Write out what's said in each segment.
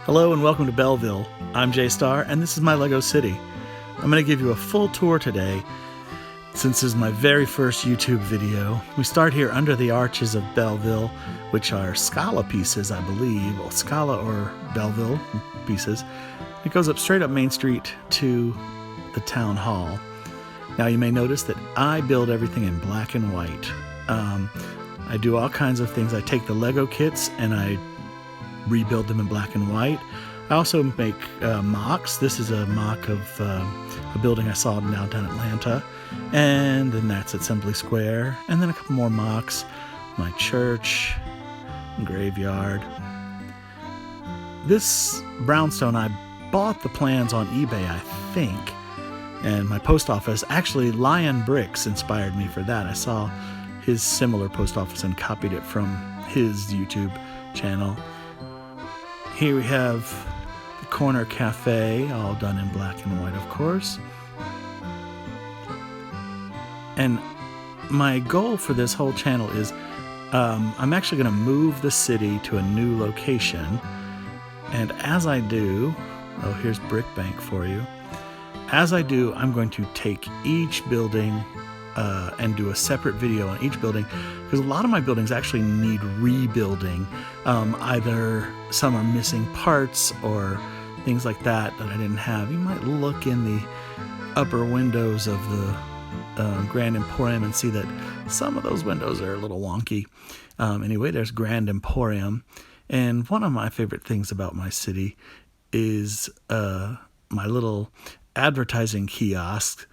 Hello and welcome to Belleville. I'm Jay Starr and this is my Lego City. I'm going to give you a full tour today since this is my very first YouTube video. We start here under the arches of Belleville, which are Scala pieces, I believe, or Scala or Belleville pieces. It goes up straight up Main Street to the town hall. Now you may notice that I build everything in black and white. I do all kinds of things. I take the Lego kits and I rebuild them in black and white. I also make mocks. This is a mock of a building I saw in downtown Atlanta, and then that's at Assembly Square, and then a couple more mocks, my church, graveyard. This brownstone, I bought the plans on eBay, I think, and my post office, actually Lion Bricks inspired me for that. I saw his similar post office and copied it from his YouTube channel. Here we have the corner cafe, all done in black and white, of course. And my goal for this whole channel is I'm actually going to move the city to a new location. And as I do, oh, here's Brick Bank for you. As I do, I'm going to take each building and do a separate video on each building, because a lot of my buildings actually need rebuilding. Either some are missing parts or things like that I didn't have. You might look in the upper windows of the Grand Emporium and see that some of those windows are a little wonky. Anyway, there's Grand Emporium, and one of my favorite things about my city is my little advertising kiosk.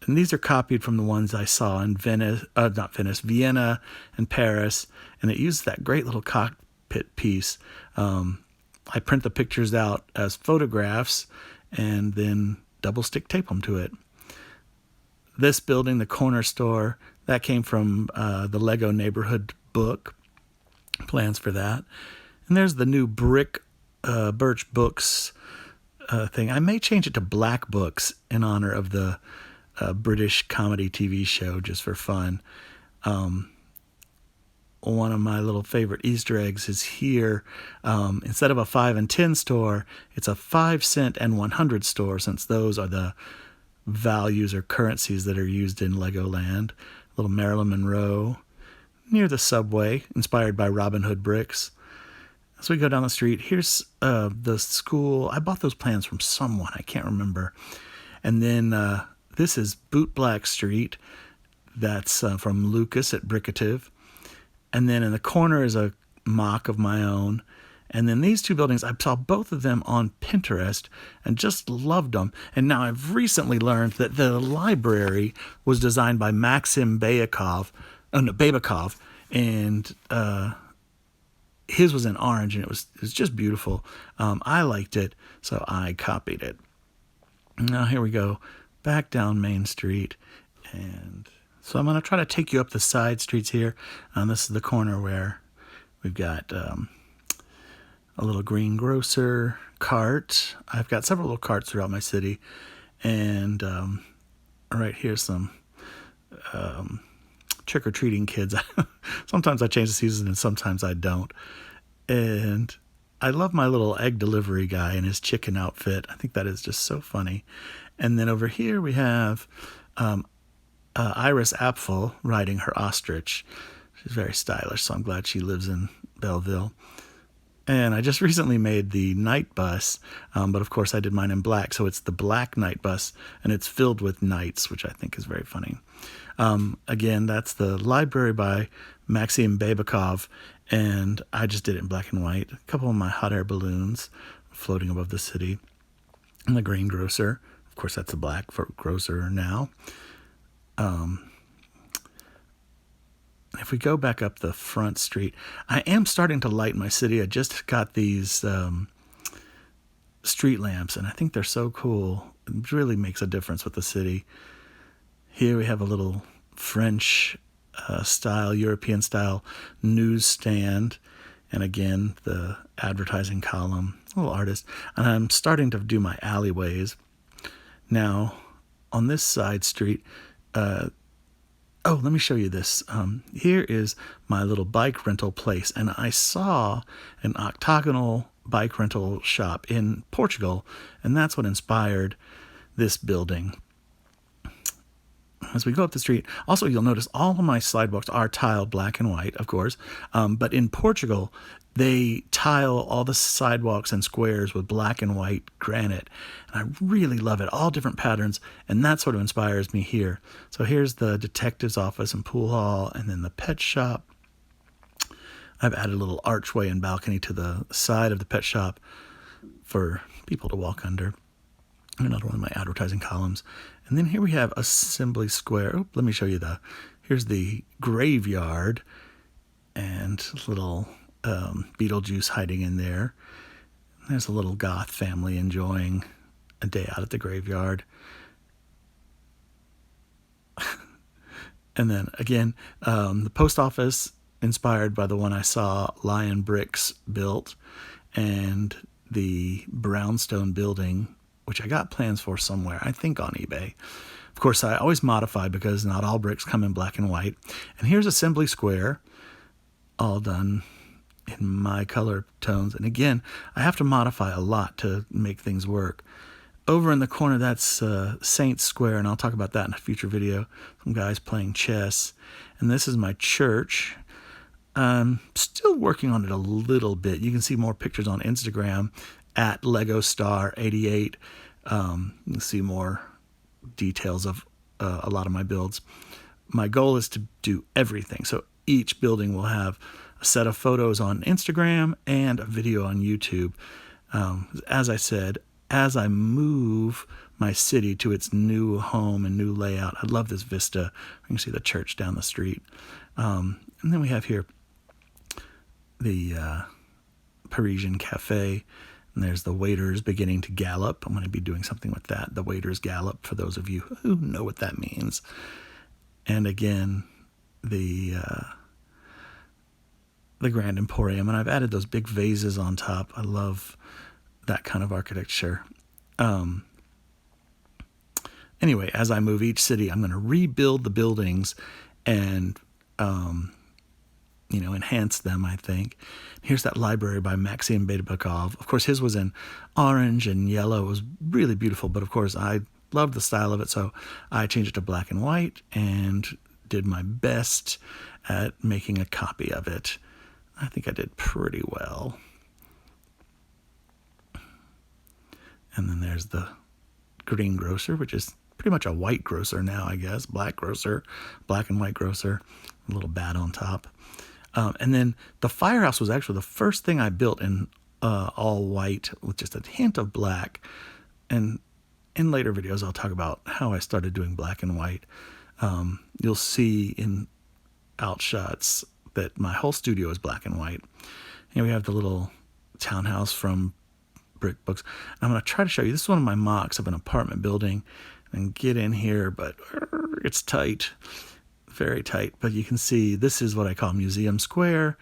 And these are copied from the ones I saw in Vienna and Paris. And it uses that great little cockpit piece. I print the pictures out as photographs and then double stick tape them to it. This building, the corner store, that came from the Lego neighborhood book. Plans for that. And there's the new brick birch books thing. I may change it to black books in honor of the British comedy TV show, just for fun. One of my little favorite Easter eggs is here. Instead of a 5 and 10 store, it's a 5 cent and 100 store, since those are the values or currencies that are used in Legoland. Little Marilyn Monroe near the subway, inspired by Robin Hood bricks. As we go down the street, here's the school. I bought those plans from someone, I can't remember. And then this is Boot Black Street. That's from Lucas at Brickative. And then in the corner is a mock of my own. And then these two buildings, I saw both of them on Pinterest and just loved them. And now I've recently learned that the library was designed by Maxim Babakov, and his was in orange, and it was just beautiful. I liked it, so I copied it. Now here we go, back down Main Street, and so I'm going to try to take you up the side streets here. This is the corner where we've got a little greengrocer cart. I've got several little carts throughout my city, and right here's some trick-or-treating kids. Sometimes I change the season and sometimes I don't. And I love my little egg delivery guy in his chicken outfit. I think that is just so funny. And then over here we have Iris Apfel riding her ostrich. She's very stylish, so I'm glad she lives in Belleville. And I just recently made the night bus, but of course I did mine in black, so it's the black night bus, and it's filled with knights, which I think is very funny. Again, that's the library by Maxim Babakov, and I just did it in black and white. A couple of my hot air balloons floating above the city. And the greengrocer, of course that's a black grocer now. If we go back up the front street, I am starting to light my city. I just got these street lamps, and I think they're so cool. It really makes a difference with the city. Here we have a little French style, European style newsstand, and again the advertising column, a little artist. And I'm starting to do my alleyways. Now on this side street, Oh, let me show you this. Here is my little bike rental place, and I saw an octagonal bike rental shop in Portugal, and that's what inspired this building. As we go up the street, also you'll notice all of my sidewalks are tiled black and white, of course, but in Portugal, they tile all the sidewalks and squares with black and white granite, and I really love it, all different patterns, and that sort of inspires me here. So here's the detective's office and pool hall, and then the pet shop. I've added a little archway and balcony to the side of the pet shop for people to walk under. Another one of my advertising columns. And then here we have Assembly Square. Oh, let me show you here's the graveyard and little Beetlejuice hiding in there. There's a little goth family enjoying a day out at the graveyard. And then again, the post office, inspired by the one I saw Lion Bricks built, and the brownstone building, which I got plans for somewhere, I think on eBay. Of course, I always modify because not all bricks come in black and white. And here's Assembly Square, all done in my color tones. And again, I have to modify a lot to make things work. Over in the corner, that's Saints Square, and I'll talk about that in a future video. Some guys playing chess. And this is my church. I'm still working on it a little bit. You can see more pictures on Instagram at LegoStar88. You can see more details of a lot of my builds. My goal is to do everything. So each building will have a set of photos on Instagram and a video on YouTube. As I said, as I move my city to its new home and new layout, I love this vista. You can see the church down the street. And then we have here the Parisian Cafe. And there's the waiters beginning to gallop. I'm going to be doing something with that. The waiters gallop, for those of you who know what that means. And again, the Grand Emporium. And I've added those big vases on top. I love that kind of architecture. Anyway, as I move each city, I'm going to rebuild the buildings and enhance them, I think. Here's that library by Maxim Beiderbekov. Of course, his was in orange and yellow. It was really beautiful, but of course, I loved the style of it, so I changed it to black and white and did my best at making a copy of it. I think I did pretty well. And then there's the greengrocer, which is pretty much a white grocer now, I guess. Black grocer, black and white grocer, a little bat on top. And then the firehouse was actually the first thing I built in all white with just a hint of black. And in later videos, I'll talk about how I started doing black and white. You'll see in outshots that my whole studio is black and white. And we have the little townhouse from Brick Books. And I'm going to try to show you. This is one of my mocks of an apartment building. And get in here, but it's tight. Very tight, but you can see this is what I call Museum Square,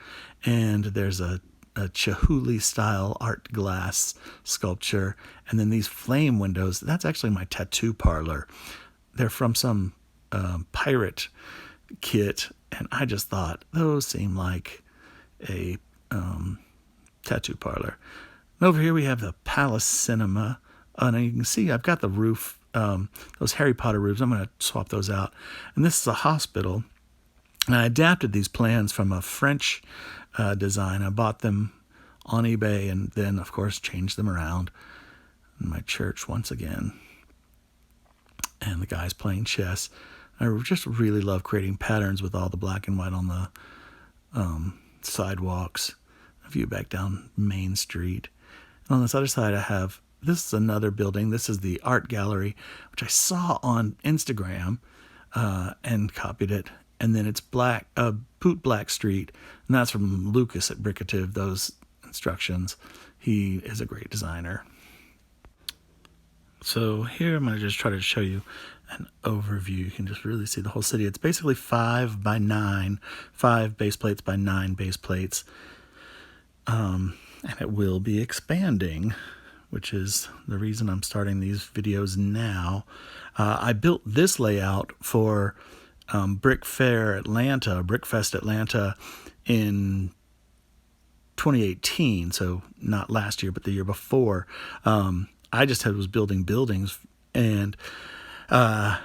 and there's a Chihuly style art glass sculpture, and then these flame windows. That's actually my tattoo parlor. They're from some pirate kit, and I just thought those seem like a tattoo parlor. And over here we have the Palace Cinema, and you can see I've got the roof. Those Harry Potter roofs, I'm going to swap those out. And this is a hospital. And I adapted these plans from a French design. I bought them on eBay and then, of course, changed them around. And my church once again. And the guys playing chess. I just really love creating patterns with all the black and white on the sidewalks. A view back down Main Street. And on this other side, I have this is another building. This is the art gallery, which I saw on Instagram and copied it. And then it's Boot Black Street, and that's from Lucas at Bricative, those instructions. He is a great designer. So here I'm going to just try to show you an overview. You can just really see the whole city. It's basically 5 by 9, 5 base plates by 9 base plates. And it will be expanding, which is the reason I'm starting these videos now. I built this layout for Brick Fair Atlanta, Brickfest Atlanta in 2018, so not last year, but the year before. I just was building buildings, and at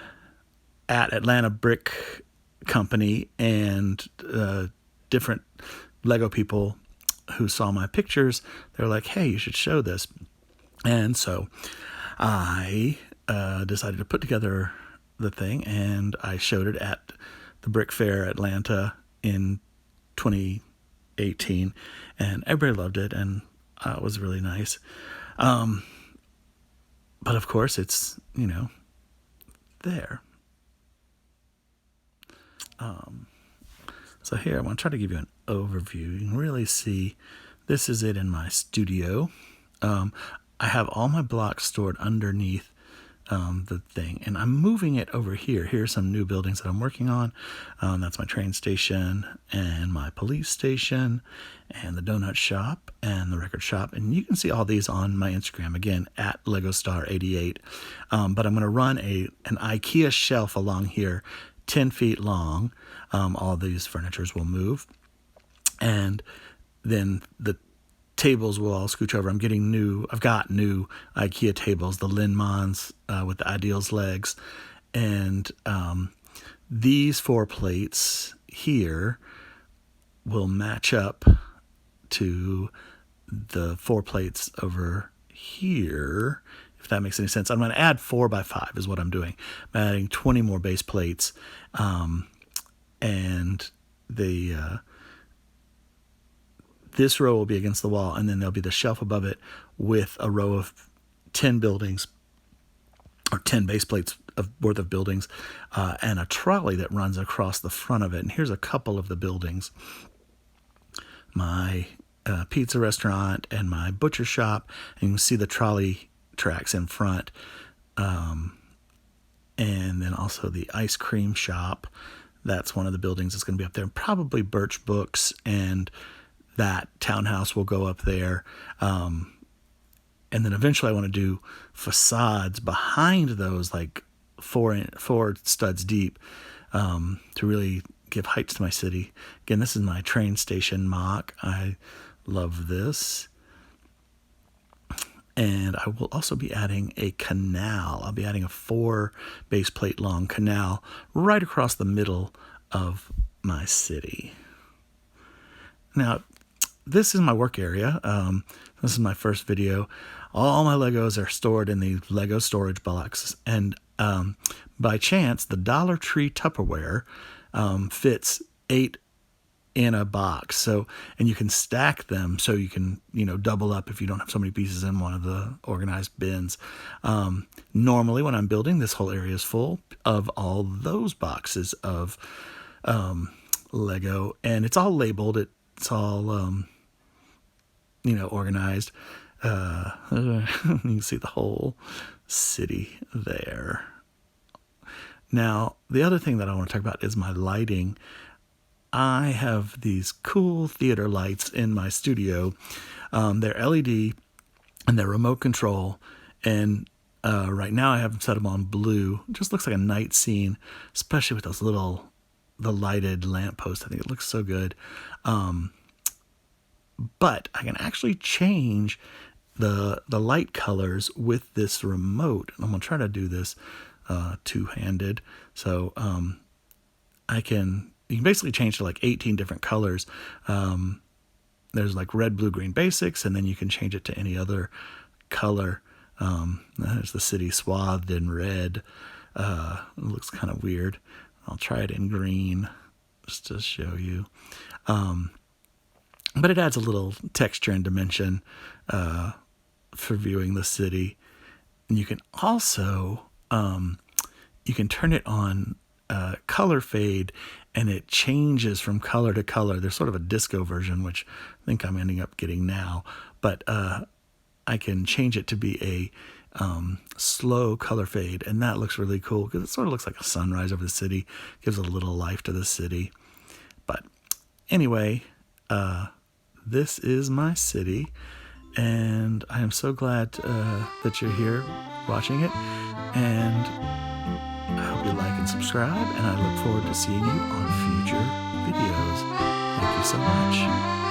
Atlanta Brick Company and different Lego people who saw my pictures, they were like, hey, you should show this. And so I decided to put together the thing, and I showed it at the Brick Fair Atlanta in 2018, and everybody loved it, and it was really nice. But of course, it's, there. So here, I want to try to give you an overview. You can really see, this is it in my studio. I have all my blocks stored underneath the thing, and I'm moving it over here. Here's some new buildings that I'm working on. That's my train station and my police station and the donut shop and the record shop, and you can see all these on my Instagram, again, at LegoStar88. But I'm going to run an IKEA shelf along here, 10 feet long. All these furnitures will move, and then the tables will all scooch over. I've got new IKEA tables, the Linmans with the Ideals legs, and these 4 plates here will match up to the 4 plates over here, if that makes any sense. I'm going to add 4x5 is what I'm doing. I'm adding 20 more base plates, and this row will be against the wall, and then there'll be the shelf above it with a row of 10 buildings, or 10 base plates worth of buildings, and a trolley that runs across the front of it. And here's a couple of the buildings. My pizza restaurant and my butcher shop, and you can see the trolley tracks in front. And then also the ice cream shop. That's one of the buildings that's going to be up there. Probably Birch Books, and that townhouse will go up there. And then eventually I want to do facades behind those, like four studs deep, to really give height to my city. Again, this is my train station mock. I love this. And I will also be adding a canal. I'll be adding a 4 base plate long canal right across the middle of my city. Now, this is my work area. This is my first video. All my Legos are stored in these Lego storage boxes. And by chance, the Dollar Tree Tupperware fits 8 in a box. So, and you can stack them so you can, double up if you don't have so many pieces in one of the organized bins. Normally when I'm building, this whole area is full of all those boxes of Lego, and it's all labeled. It's all, organized. You can see the whole city there. Now, the other thing that I want to talk about is my lighting. I have these cool theater lights in my studio. They're LED and they're remote control. And right now I have them set them on blue. It just looks like a night scene, especially with those the lighted lampposts. I think it looks so good. But I can actually change the light colors with this remote. I'm going to try to do this two-handed. So you can basically change to like 18 different colors. There's like red, blue, green basics, and then you can change it to any other color. There's the city swathed in red. It looks kind of weird. I'll try it in green just to show you. But it adds a little texture and dimension for viewing the city. And you can also, you can turn it on color fade, and it changes from color to color. There's sort of a disco version, which I think I'm ending up getting now. But I can change it to be a slow color fade, and that looks really cool because it sort of looks like a sunrise over the city. Gives a little life to the city. But anyway, this is my city, and I am so glad that you're here watching it, and I hope you like it. and subscribe, and I look forward to seeing you on future videos. Thank you so much.